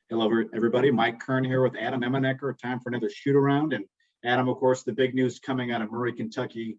Hello, everybody. Mike Kern here with Adam Emmenecker. Time for another shoot around. And Adam, of course, the big news coming out of Murray, Kentucky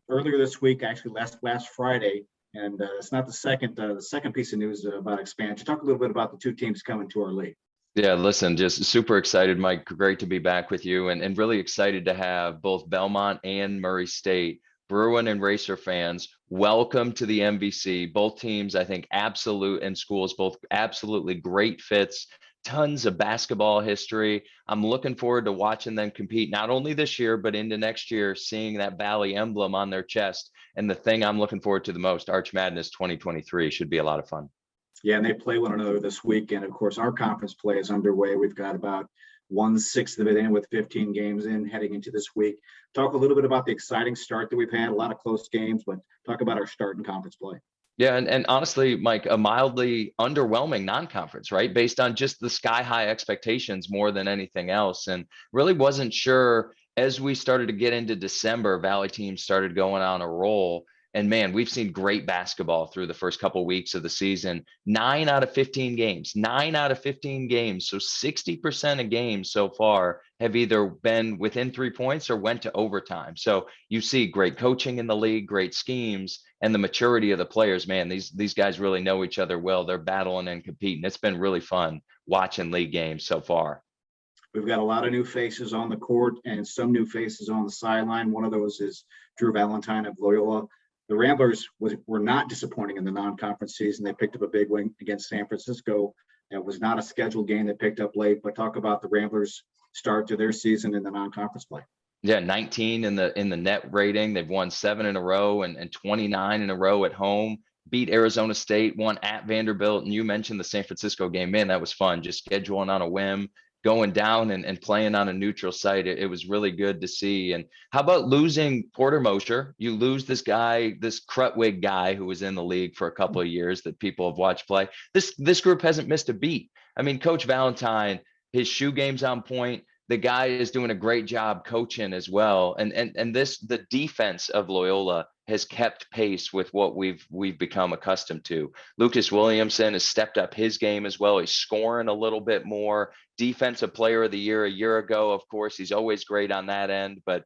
earlier this week, actually last Friday. And it's not the second piece of news about expansion. Talk a little bit about the two teams coming to our league. Yeah, listen, just super excited, Mike. Great to be back with you and really excited to have both Belmont and Murray State Bruin and Racer fans. Welcome to the MVC. Both teams, I think, and schools, both absolutely great fits. Tons of basketball history. I'm looking forward to watching them compete, not only this year, but into next year, seeing that Valley emblem on their chest. And the thing I'm looking forward to the most, Arch Madness 2023, should be a lot of fun. Yeah, and they play one another this weekend. Of course, our conference play is underway. We've got about 1/6 of it in with 15 games in heading into this week. Talk a little bit about the exciting start that we've had, a lot of close games, but talk about our start in conference play. Yeah, and honestly, Mike, a mildly underwhelming non-conference, right? Based on just the sky-high expectations more than anything else. And really wasn't sure as we started to get into December, Valley teams started going on a roll. And man, we've seen great basketball through the first couple of weeks of the season. 9 out of 15 games, 9 out of 15 games. So 60% of games so far have either been within 3 points or went to overtime. So you see great coaching in the league, great schemes, and the maturity of the players. Man, these guys really know each other well. They're battling and competing. It's been really fun watching league games so far. We've got a lot of new faces on the court and some new faces on the sideline. One of those is Coach Valentine of Loyola. The Ramblers were not disappointing in the non-conference season. They picked up a big win against San Francisco. It was not a scheduled game they picked up late, but talk about the Ramblers' start to their season in the non-conference play. Yeah, 19 in the net rating. They've won 7 in a row and 29 in a row at home. Beat Arizona State, won at Vanderbilt. And you mentioned the San Francisco game. Man, that was fun. Just scheduling on a whim, going down and playing on a neutral site. It was really good to see. And how about losing Porter Mosher? You lose this guy, this Crutwig guy who was in the league for a couple of years that people have watched play. This group hasn't missed a beat. I mean, Coach Valentine, his shoe game's on point. The guy is doing a great job coaching as well. And the defense of Loyola has kept pace with what we've become accustomed to. Lucas Williamson has stepped up his game as well. He's scoring a little bit more. Defensive player of the year a year ago, of course, he's always great on that end, but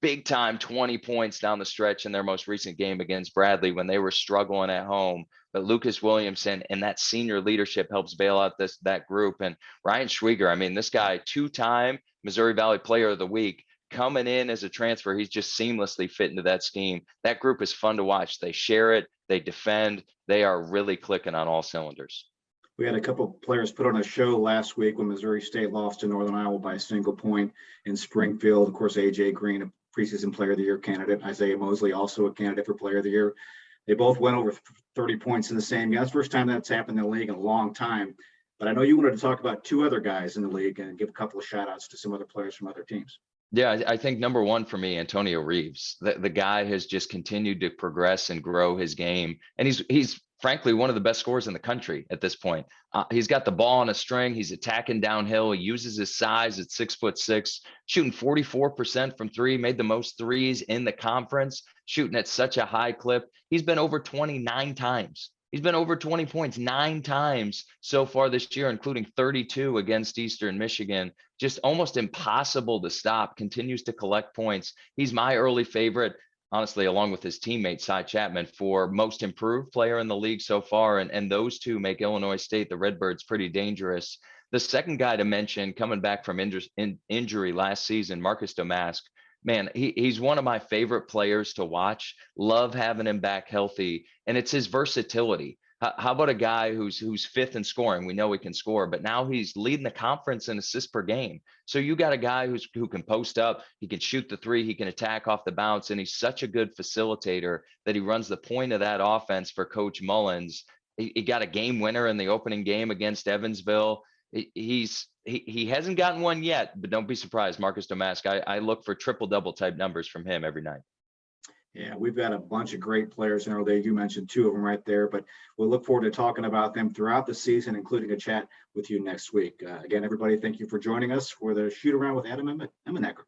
big time 20 points down the stretch in their most recent game against Bradley when they were struggling at home. But Lucas Williamson and that senior leadership helps bail out that group. And Ryan Schwieger, I mean, this guy, 2-time Missouri Valley Player of the Week, coming in as a transfer. He's just seamlessly fit into that scheme. That group is fun to watch. They share it, they defend, they are really clicking on all cylinders. We had a couple of players put on a show last week when Missouri State lost to Northern Iowa by a single point in Springfield. Of course, A.J. Green, a preseason Player of the Year candidate. Isaiah Mosley, also a candidate for Player of the Year. They both went over 30 points in the same game. That's the first time that's happened in the league in a long time. But I know you wanted to talk about 2 other guys in the league and give a couple of shout outs to some other players from other teams. Yeah, I think number one for me, Antonio Reeves. The guy has just continued to progress and grow his game. And he's frankly one of the best scorers in the country at this point. He's got the ball on a string. He's attacking downhill. He uses his size at 6'6", shooting 44% from 3, made the most threes in the conference, shooting at such a high clip. He's been over 29 times. He's been over 20 points 9 times so far this year, including 32 against Eastern Michigan. Just almost impossible to stop, continues to collect points. He's my early favorite, honestly, along with his teammate, Cy Chapman, for most improved player in the league so far. And those two make Illinois State, the Redbirds, pretty dangerous. The second guy to mention, coming back from injury last season, Marcus Domask. Man, he's one of my favorite players to watch. Love having him back healthy. And it's his versatility. How about a guy who's 5th in scoring? We know he can score, but now he's leading the conference in assists per game. So you got a guy who can post up, he can shoot the 3, he can attack off the bounce, and he's such a good facilitator that he runs the point of that offense for Coach Mullins. He got a game winner in the opening game against Evansville. He hasn't gotten one yet, but don't be surprised, Marcus Domask. I look for triple-double type numbers from him every night. Yeah, we've got a bunch of great players in our league. You mentioned 2 of them right there, but we'll look forward to talking about them throughout the season, including a chat with you next week. Again, everybody, thank you for joining us for the Shoot Around with Adam Emmenecker.